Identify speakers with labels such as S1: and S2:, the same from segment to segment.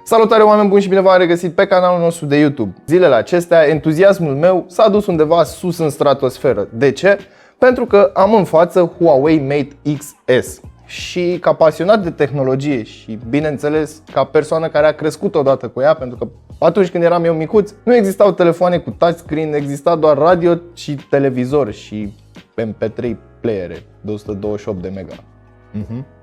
S1: Salutare oameni buni și bine v-am regăsit pe canalul nostru de YouTube. Zilele acestea, entuziasmul meu s-a dus undeva sus în stratosferă. De ce? Pentru că am în față Huawei Mate XS. Și ca pasionat de tehnologie și bineînțeles ca persoană care a crescut odată cu ea, pentru că atunci când eram eu micuț, nu existau telefoane cu touchscreen, exista doar radio și televizor și MP3 playere de 128 de mega.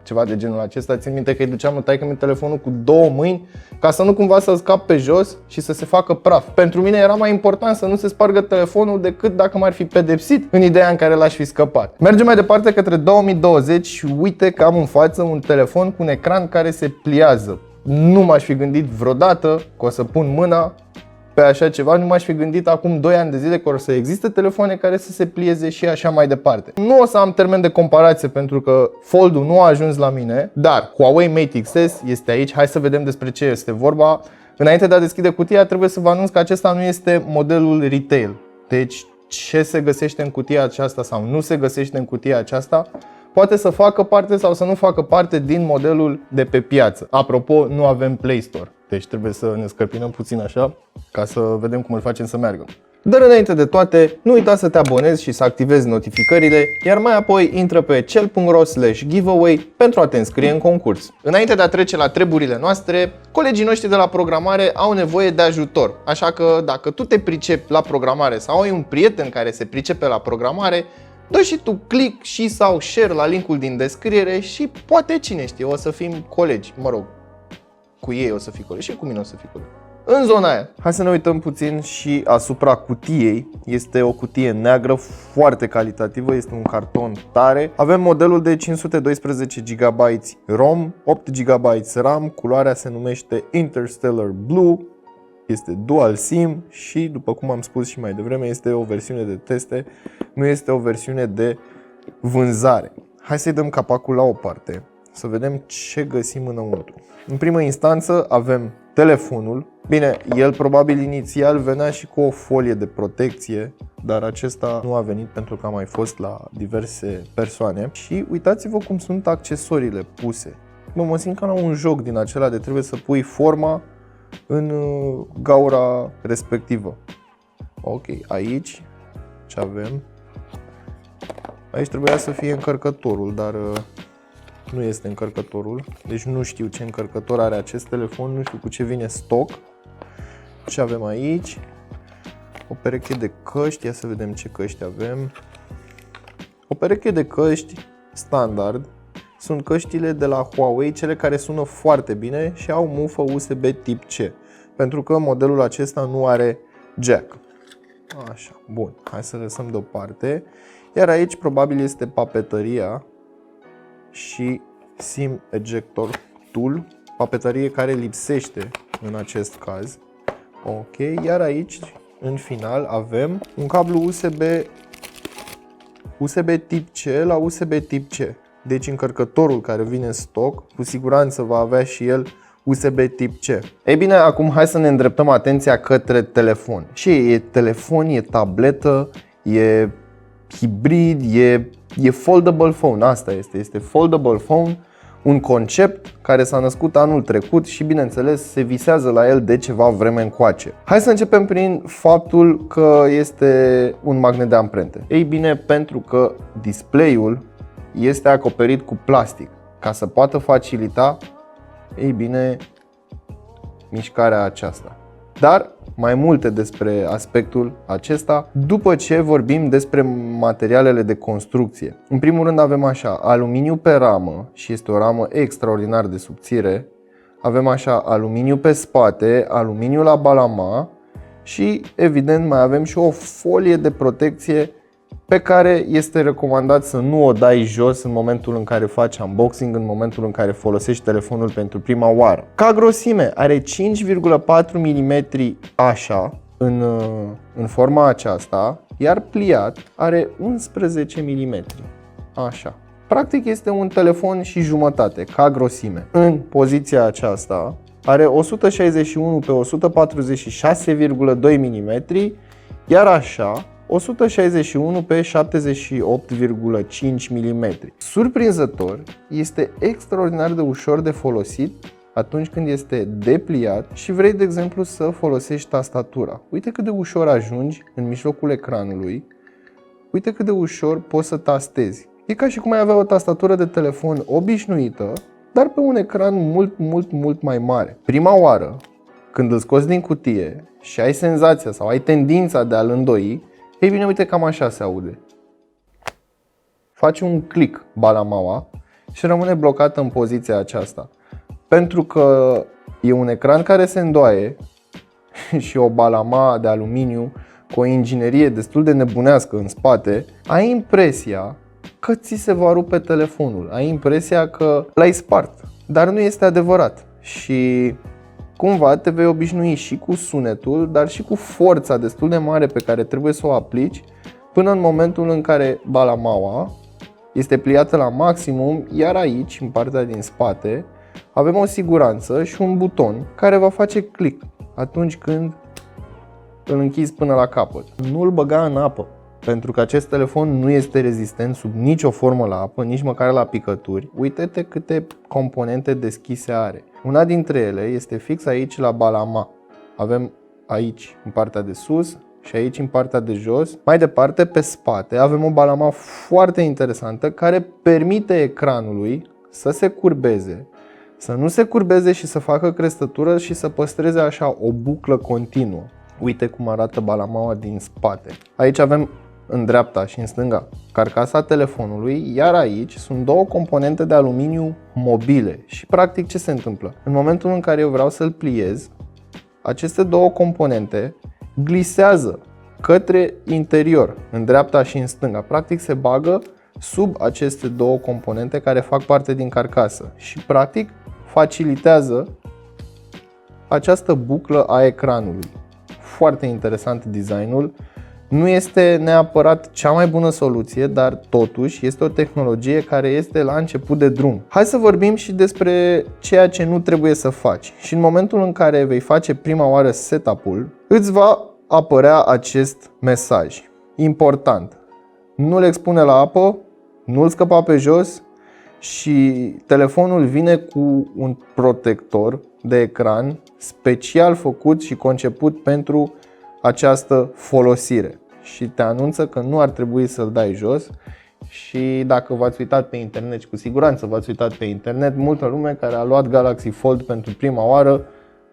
S1: Ceva de genul acesta. Țin minte că îi duceam lui taică-mi telefonul cu două mâini ca să nu cumva să scap pe jos și să se facă praf. Pentru mine era mai important să nu se spargă telefonul decât dacă m-ar fi pedepsit în ideea în care l-aș fi scăpat. Mergem mai departe către 2020 și uite că am în față un telefon cu un ecran care se pliază. Nu m-aș fi gândit vreodată că o să pun mâna pe așa ceva, nu m-aș fi gândit acum 2 ani de zile că o să existe telefoane care să se plieze și așa mai departe. Nu o să am termen de comparație pentru că Fold-ul nu a ajuns la mine, dar Huawei Mate XS este aici. Hai să vedem despre ce este vorba. Înainte de a deschide cutia, trebuie să vă anunț că acesta nu este modelul retail. Deci ce se găsește în cutia aceasta sau nu se găsește în cutia aceasta poate să facă parte sau să nu facă parte din modelul de pe piață. Apropo, nu avem Play Store. Deci trebuie să ne scărpinăm puțin așa ca să vedem cum îl facem să meargă. Dar înainte de toate, nu uita să te abonezi și să activezi notificările, iar mai apoi intră pe cel.ro/giveaway pentru a te înscrie în concurs. Înainte de a trece la treburile noastre, colegii noștri de la programare au nevoie de ajutor. Așa că dacă tu te pricepi la programare sau ai un prieten care se pricepe la programare, dă și tu click și sau share la linkul din descriere și poate cine știe, o să fim colegi, mă rog. Cu ei o să fii colegi și cu mine o să fii colegi. În zona aia, hai să ne uităm puțin și asupra cutiei. Este o cutie neagră, foarte calitativă, este un carton tare. Avem modelul de 512 GB ROM, 8 GB RAM, culoarea se numește Interstellar Blue, este dual SIM și, după cum am spus și mai devreme, este o versiune de teste, nu este o versiune de vânzare. Hai să-i dăm capacul la o parte, să vedem ce găsim înăuntru. În primă instanță avem telefonul. Bine, el probabil inițial venea și cu o folie de protecție, dar acesta nu a venit pentru că a mai fost la diverse persoane. Și uitați-vă cum sunt accesoriile puse. Mă simt ca la un joc din acela de trebuie să pui forma în gaura respectivă. Ok, aici ce avem? Aici trebuia să fie încărcătorul, dar nu este încărcătorul, deci nu știu ce încărcător are acest telefon, nu știu cu ce vine stock. Ce avem aici? O pereche de căști, ia să vedem ce căști avem. O pereche de căști standard. Sunt căștile de la Huawei, cele care sună foarte bine și au mufă USB tip C, pentru că modelul acesta nu are jack. Așa, bun, hai să lăsăm deoparte. Iar aici probabil este papetăria și SIM ejector tool, papetărie care lipsește în acest caz. Ok, iar aici în final avem un cablu USB tip C la USB tip C. Deci încărcătorul care vine în stock cu siguranță va avea și el USB tip C. Ei bine, acum hai să ne îndreptăm atenția către telefon. Ce e telefon, e tabletă, e hibrid, e foldable phone, asta este foldable phone, un concept care s-a născut anul trecut și bineînțeles se visează la el de ceva vreme încoace. Hai să începem prin faptul că este un magnet de amprente. Ei bine, pentru că display-ul este acoperit cu plastic ca să poată facilita, ei bine, mișcarea aceasta. Dar mai multe despre aspectul acesta după ce vorbim despre materialele de construcție. În primul rând avem așa, aluminiu pe ramă și este o ramă extraordinar de subțire. Avem așa, aluminiu pe spate, aluminiu la balama și evident mai avem și o folie de protecție pe care este recomandat să nu o dai jos în momentul în care faci unboxing, în momentul în care folosești telefonul pentru prima oară. Ca grosime are 5,4 mm așa în forma aceasta, iar pliat are 11 mm așa. Practic este un telefon și jumătate ca grosime. În poziția aceasta are 161 pe 146,2 mm, iar așa 161 pe 78,5 mm. Surprinzător, este extraordinar de ușor de folosit atunci când este depliat și vrei, de exemplu, să folosești tastatura. Uite cât de ușor ajungi în mijlocul ecranului, uite cât de ușor poți să tastezi. E ca și cum ai avea o tastatură de telefon obișnuită, dar pe un ecran mult mai mare. Prima oară, când îl scoți din cutie și ai senzația sau ai tendința de a-l îndoi, ei bine, uite, cam așa se aude. Faci un click balamaua și rămâne blocat în poziția aceasta. Pentru că e un ecran care se îndoaie și o balama de aluminiu cu o inginerie destul de nebunească în spate, ai impresia că ți se va rupe telefonul, ai impresia că l-ai spart, dar nu este adevărat și cumva te vei obișnui și cu sunetul, dar și cu forța destul de mare pe care trebuie să o aplici până în momentul în care balamaua este pliată la maximum, iar aici, în partea din spate, avem o siguranță și un buton care va face click atunci când îl închizi până la capăt. Nu îl băga în apă, pentru că acest telefon nu este rezistent sub nicio formă la apă, nici măcar la picături. Uite-te câte componente deschise are. Una dintre ele este fix aici la balama. Avem aici în partea de sus și aici în partea de jos. Mai departe, pe spate, avem o balama foarte interesantă care permite ecranului să se curbeze, să nu se curbeze și să facă crestătură și să păstreze așa o buclă continuă. Uite cum arată balamaua din spate. Aici avem în dreapta și în stânga carcasa telefonului, iar aici sunt două componente de aluminiu mobile. Și practic ce se întâmplă? În momentul în care eu vreau să-l pliez, aceste două componente glisează către interior, în dreapta și în stânga. Practic se bagă sub aceste două componente care fac parte din carcasă și practic facilitează această buclă a ecranului. Foarte interesant designul. Nu este neapărat cea mai bună soluție, dar totuși este o tehnologie care este la început de drum. Hai să vorbim și despre ceea ce nu trebuie să faci. Și în momentul în care vei face prima oară setup-ul, îți va apărea acest mesaj. Important. Nu-l expune la apă, nu-l scăpa pe jos și telefonul vine cu un protector de ecran special făcut și conceput pentru această folosire și te anunță că nu ar trebui să-l dai jos. Și dacă v-ați uitat pe internet, și cu siguranță v-ați uitat pe internet, multă lume care a luat Galaxy Fold pentru prima oară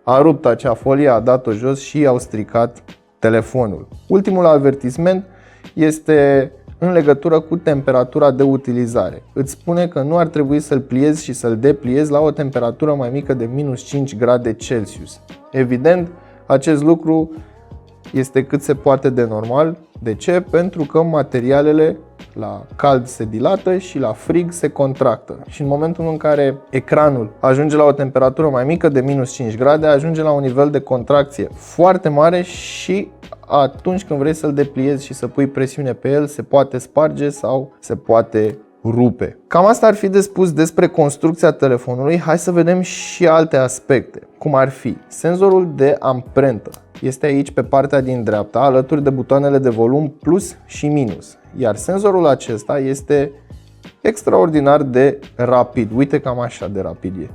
S1: a rupt acea folie, a dat-o jos și au stricat telefonul. Ultimul avertisment este în legătură cu temperatura de utilizare. Îți spune că nu ar trebui să-l pliezi și să-l depliezi la o temperatură mai mică de minus 5 grade Celsius. Evident, acest lucru este cât se poate de normal. De ce? Pentru că materialele la cald se dilată și la frig se contractă. Și în momentul în care ecranul ajunge la o temperatură mai mică de minus 5 grade, ajunge la un nivel de contracție foarte mare și atunci când vrei să-l depliezi și să pui presiune pe el, se poate sparge sau se poate rupe. Cam asta ar fi de spus despre construcția telefonului. Hai să vedem și alte aspecte, cum ar fi senzorul de amprentă. Este aici pe partea din dreapta, alături de butoanele de volum plus și minus. Iar senzorul acesta este extraordinar de rapid. Uite cam așa de rapid e.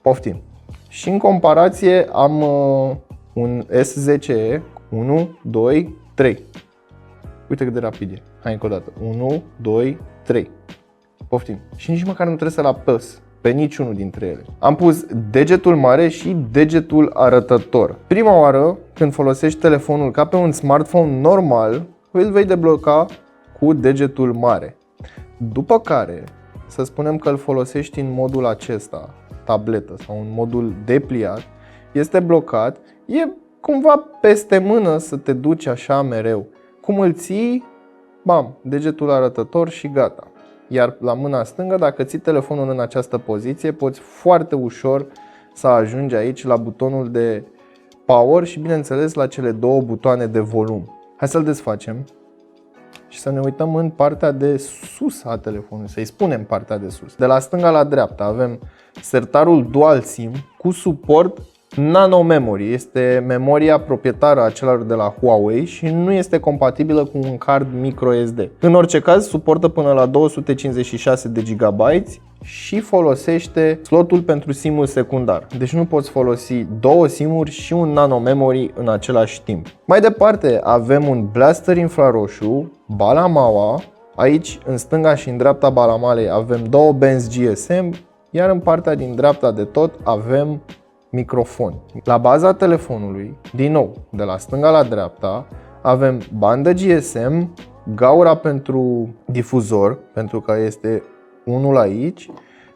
S1: Poftim. Și în comparație am un S10e 1, 2, 3. Uite cât de rapid e. Hai încă o dată. 1, 2, 3. Poftim. Și nici măcar nu trebuie să-l apăs pe niciunul dintre ele. Am pus degetul mare și degetul arătător. Prima oară, când folosești telefonul ca pe un smartphone normal, îl vei debloca cu degetul mare. După care, să spunem că îl folosești în modul acesta, tabletă sau în modul depliat, este blocat, e cumva peste mână să te duci așa mereu. Cum îl ții, bam, degetul arătător și gata. Iar la mâna stângă, dacă ții telefonul în această poziție, poți foarte ușor să ajungi aici la butonul de power și bineînțeles la cele două butoane de volum. Hai să-l desfacem și să ne uităm în partea de sus a telefonului, să-i spunem partea de sus. De la stânga la dreapta avem sertarul Dual SIM cu suport Nano Memory. Este memoria proprietară a celor de la Huawei și nu este compatibilă cu un card microSD. În orice caz, suportă până la 256 de GB și folosește slotul pentru SIM-ul secundar. Deci nu poți folosi două SIM-uri și un nano memory în același timp. Mai departe avem un blaster infraroșu, balamaua. Aici în stânga și în dreapta balamalei avem două benzi GSM, iar în partea din dreapta de tot avem microfon. La baza telefonului, din nou, de la stânga la dreapta, avem bandă GSM, gaura pentru difuzor, pentru că este unul aici,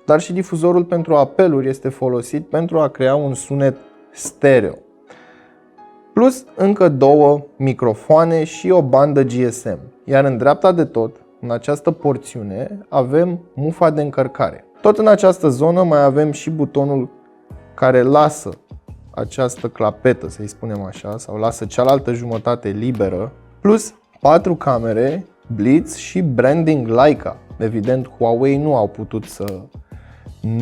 S1: dar și difuzorul pentru apeluri este folosit pentru a crea un sunet stereo. Plus încă două microfoane și o bandă GSM. Iar în dreapta de tot, în această porțiune, avem mufa de încărcare. Tot în această zonă mai avem și butonul care lasă această clapetă, să-i spunem așa, sau lasă cealaltă jumătate liberă, plus 4 camere Blitz și branding Leica. Evident, Huawei nu au putut să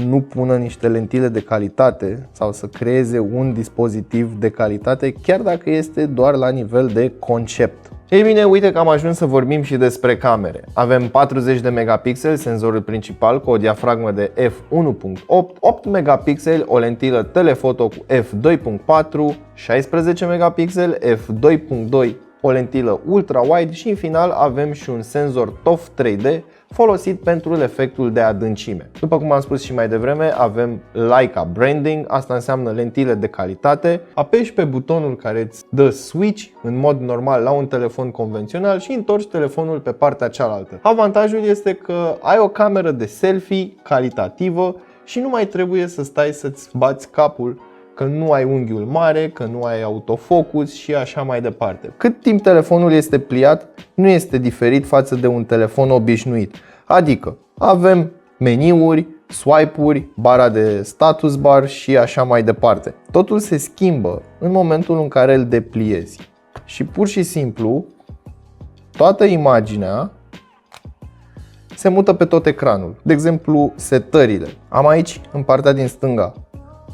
S1: nu pună niște lentile de calitate sau să creeze un dispozitiv de calitate, chiar dacă este doar la nivel de concept. Ei bine, uite că am ajuns să vorbim și despre camere. Avem 40 de megapixeli, senzorul principal cu o diafragmă de f1.8, 8 megapixeli, o lentilă telefoto cu f2.4, 16 megapixeli, f2.2, o lentilă ultra-wide și în final avem și un senzor TOF 3D folosit pentru efectul de adâncime. După cum am spus și mai devreme, avem Leica branding, asta înseamnă lentile de calitate. Apeși pe butonul care îți dă switch în mod normal la un telefon convențional și întorci telefonul pe partea cealaltă. Avantajul este că ai o cameră de selfie calitativă și nu mai trebuie să stai să-ți bați capul că nu ai unghiul mare, că nu ai autofocus și așa mai departe. Cât timp telefonul este pliat, nu este diferit față de un telefon obișnuit. Adică avem meniuri, swipe-uri, bara de status bar și așa mai departe. Totul se schimbă în momentul în care îl depliezi. Și pur și simplu, toată imaginea se mută pe tot ecranul. De exemplu, setările. Am aici, în partea din stânga,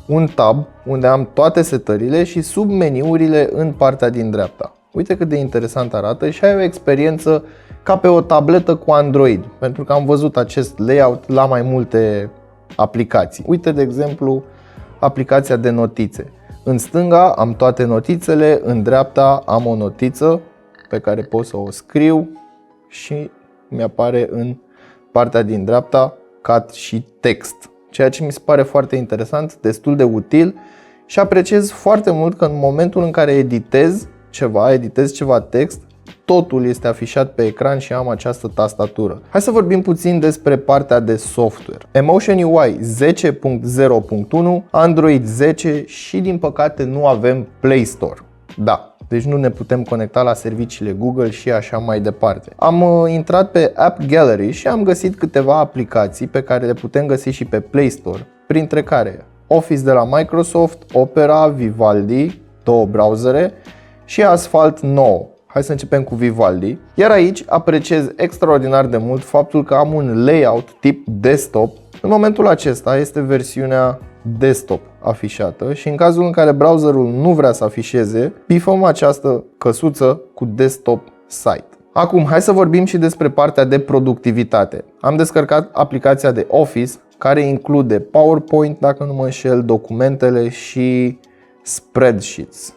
S1: un tab unde am toate setările și sub meniurile în partea din dreapta. Uite cât de interesant arată și ai o experiență ca pe o tabletă cu Android, pentru că am văzut acest layout la mai multe aplicații. Uite, de exemplu, aplicația de notițe. În stânga am toate notițele, în dreapta am o notiță pe care pot să o scriu și mi-apare în partea din dreapta cat și text. Ceea ce mi se pare foarte interesant, destul de util și apreciez foarte mult că în momentul în care editez ceva text, totul este afișat pe ecran și am această tastatură. Hai să vorbim puțin despre partea de software. Emotion UI 10.0.1, Android 10 și din păcate nu avem Play Store. Da, deci nu ne putem conecta la serviciile Google și așa mai departe. Am intrat pe App Gallery și am găsit câteva aplicații pe care le putem găsi și pe Play Store, printre care Office de la Microsoft, Opera, Vivaldi, două browsere și Asphalt 9. Hai să începem cu Vivaldi. Iar aici apreciez extraordinar de mult faptul că am un layout tip desktop. În momentul acesta este versiunea desktop afișată și în cazul în care browserul nu vrea să afișeze, bifăm această căsuță cu desktop site. Acum, hai să vorbim și despre partea de productivitate. Am descărcat aplicația de Office, care include PowerPoint, dacă nu mă înșel, documentele și spreadsheets.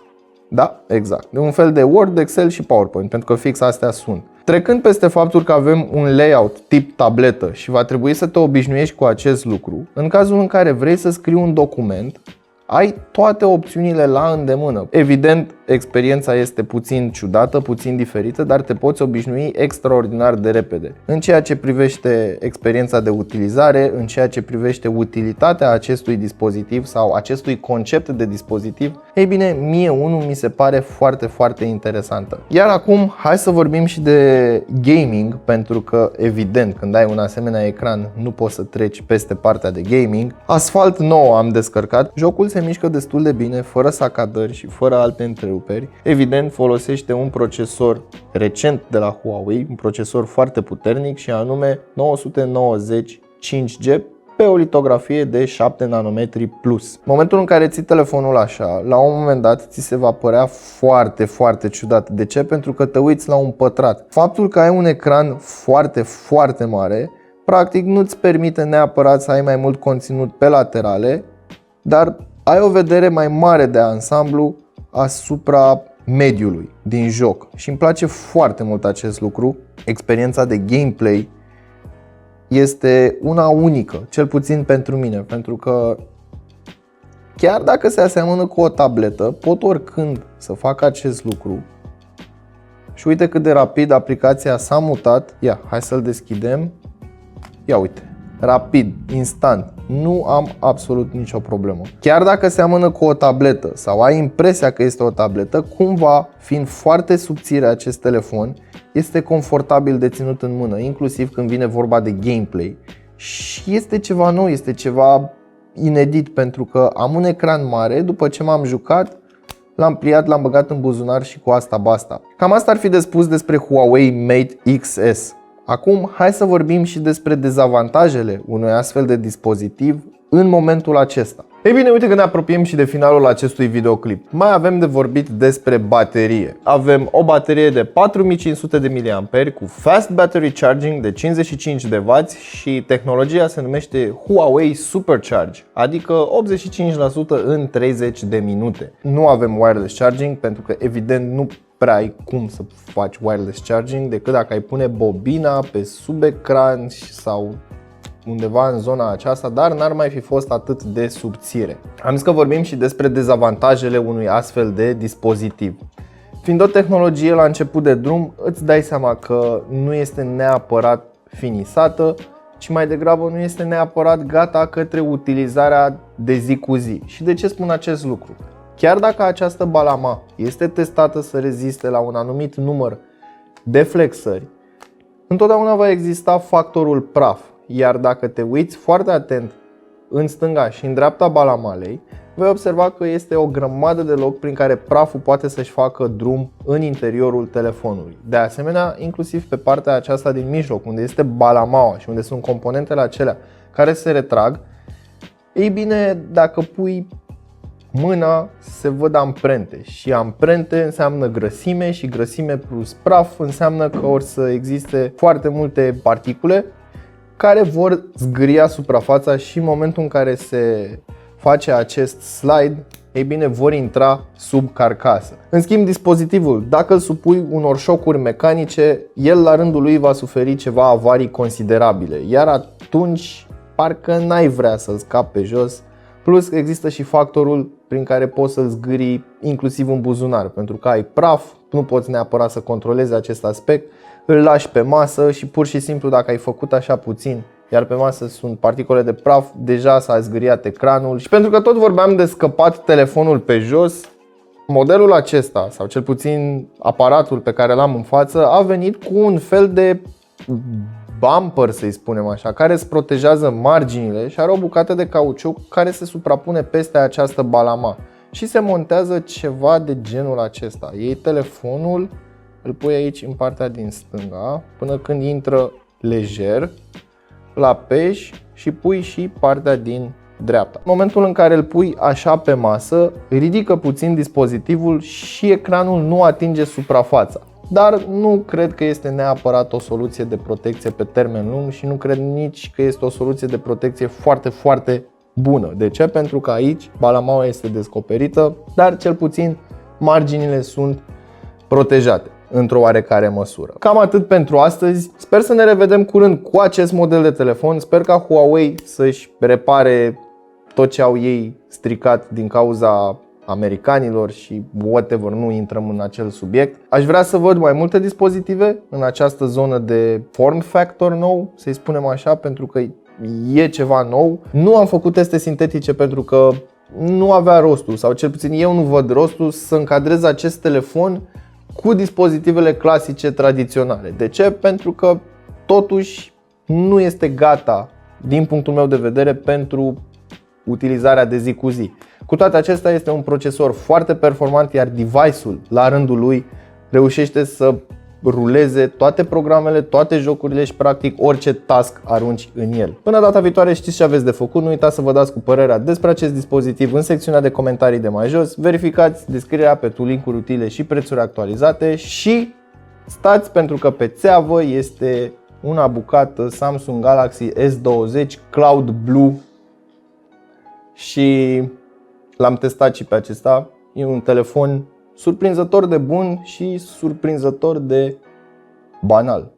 S1: Da, exact. De un fel de Word, Excel și PowerPoint, pentru că fix astea sunt. Trecând peste faptul că avem un layout tip tabletă și va trebui să te obișnuiești cu acest lucru, în cazul în care vrei să scrii un document, ai toate opțiunile la îndemână. Evident, experiența este puțin ciudată, puțin diferită, dar te poți obișnui extraordinar de repede. În ceea ce privește experiența de utilizare, în ceea ce privește utilitatea acestui dispozitiv sau acestui concept de dispozitiv, ei bine, mie unul mi se pare foarte, foarte interesantă. Iar acum, hai să vorbim și de gaming, pentru că, evident, când ai un asemenea ecran, nu poți să treci peste partea de gaming. Asphalt 9 am descărcat, jocul se mișcă destul de bine, fără sacadări și fără alte întreruperi. Evident, folosește un procesor recent de la Huawei, un procesor foarte puternic și anume 990 5G pe o litografie de 7 nanometri plus. În momentul în care ții telefonul așa, la un moment dat ți se va părea foarte, foarte ciudat. De ce? Pentru că te uiți la un pătrat. Faptul că ai un ecran foarte, foarte mare practic nu-ți permite neapărat să ai mai mult conținut pe laterale, dar ai o vedere mai mare de ansamblu asupra mediului din joc și îmi place foarte mult acest lucru. Experiența de gameplay este una unică, cel puțin pentru mine, pentru că chiar dacă se aseamănă cu o tabletă, pot oricând să fac acest lucru. Și uite cât de rapid aplicația s-a mutat. Ia, hai să-l deschidem. Ia uite, rapid, instant, nu am absolut nicio problemă. Chiar dacă seamănă cu o tabletă sau ai impresia că este o tabletă, cumva, fiind foarte subțire acest telefon, este confortabil de ținut în mână, inclusiv când vine vorba de gameplay. Și este ceva nou, este ceva inedit, pentru că am un ecran mare, după ce m-am jucat, l-am pliat, l-am băgat în buzunar și cu asta basta. Cam asta ar fi de spus despre Huawei Mate XS. Acum, hai să vorbim și despre dezavantajele unui astfel de dispozitiv în momentul acesta. Ei bine, uite că ne apropiem și de finalul acestui videoclip. Mai avem de vorbit despre baterie. Avem o baterie de 4500 de mAh cu Fast Battery Charging de 55 de W și tehnologia se numește Huawei Supercharge, adică 85% în 30 de minute. Nu avem wireless charging pentru că evident nu prea ai cum să faci wireless charging decât dacă ai pune bobina pe sub ecran sau undeva în zona aceasta, dar n-ar mai fi fost atât de subțire. Am zis că vorbim și despre dezavantajele unui astfel de dispozitiv. Fiind o tehnologie la început de drum, îți dai seama că nu este neapărat finisată, ci mai degrabă nu este neapărat gata către utilizarea de zi cu zi. Și de ce spun acest lucru? Chiar dacă această balama este testată să reziste la un anumit număr de flexări, întotdeauna va exista factorul praf. Iar dacă te uiți foarte atent în stânga și în dreapta balamalei, vei observa că este o grămadă de loc prin care praful poate să-și facă drum în interiorul telefonului. De asemenea, inclusiv pe partea aceasta din mijloc, unde este balamaua și unde sunt componentele acelea care se retrag, ei bine, dacă pui mâna, se văd amprente și amprente înseamnă grăsime și grăsime plus praf înseamnă că or să existe foarte multe particule care vor zgâria suprafața și în momentul în care se face acest slide, ei bine, vor intra sub carcasă. În schimb, dispozitivul, dacă îl supui unor șocuri mecanice, el la rândul lui va suferi ceva avarii considerabile, iar atunci parcă n-ai vrea să-l scapi pe jos. Plus există și factorul prin care poți să-l zgârii inclusiv în buzunar, pentru că ai praf, nu poți neapărat să controlezi acest aspect, îl lași pe masă și pur și simplu dacă ai făcut așa puțin, iar pe masă sunt particule de praf, deja s-a zgâriat ecranul. Și pentru că tot vorbeam de scăpat telefonul pe jos, modelul acesta, sau cel puțin aparatul pe care l-am în față, a venit cu un fel de bumper, să-i spunem așa, care îți protejează marginile și are o bucată de cauciuc care se suprapune peste această balama și se montează ceva de genul acesta. Iei telefonul, îl pui aici în partea din stânga până când intră lejer, îl apeși și pui și partea din dreapta. În momentul în care îl pui așa pe masă, ridică puțin dispozitivul și ecranul nu atinge suprafața. Dar nu cred că este neapărat o soluție de protecție pe termen lung și nu cred nici că este o soluție de protecție foarte, foarte bună. De ce? Pentru că aici balamaua este descoperită, dar cel puțin marginile sunt protejate într-o oarecare măsură. Cam atât pentru astăzi. Sper să ne revedem curând cu acest model de telefon. Sper ca Huawei să-și repare tot ce au ei stricat din cauza americanilor și whatever, nu intrăm în acel subiect. Aș vrea să văd mai multe dispozitive în această zonă de form factor nou, să-i spunem așa, pentru că e ceva nou. Nu am făcut teste sintetice pentru că nu avea rostul, sau cel puțin eu nu văd rostul să încadrez acest telefon cu dispozitivele clasice tradiționale. De ce? Pentru că totuși nu este gata, din punctul meu de vedere, pentru utilizarea de zi cu zi. Cu toate acestea, este un procesor foarte performant, iar device-ul la rândul lui reușește să ruleze toate programele, toate jocurile și practic orice task arunci în el. Până data viitoare știți ce aveți de făcut, nu uitați să vă dați cu părerea despre acest dispozitiv în secțiunea de comentarii de mai jos, verificați descrierea pentru linkuri utile și prețuri actualizate și stați, pentru că pe țeavă este una bucată Samsung Galaxy S20 Cloud Blue și l-am testat și pe acesta. E un telefon surprinzător de bun și surprinzător de banal.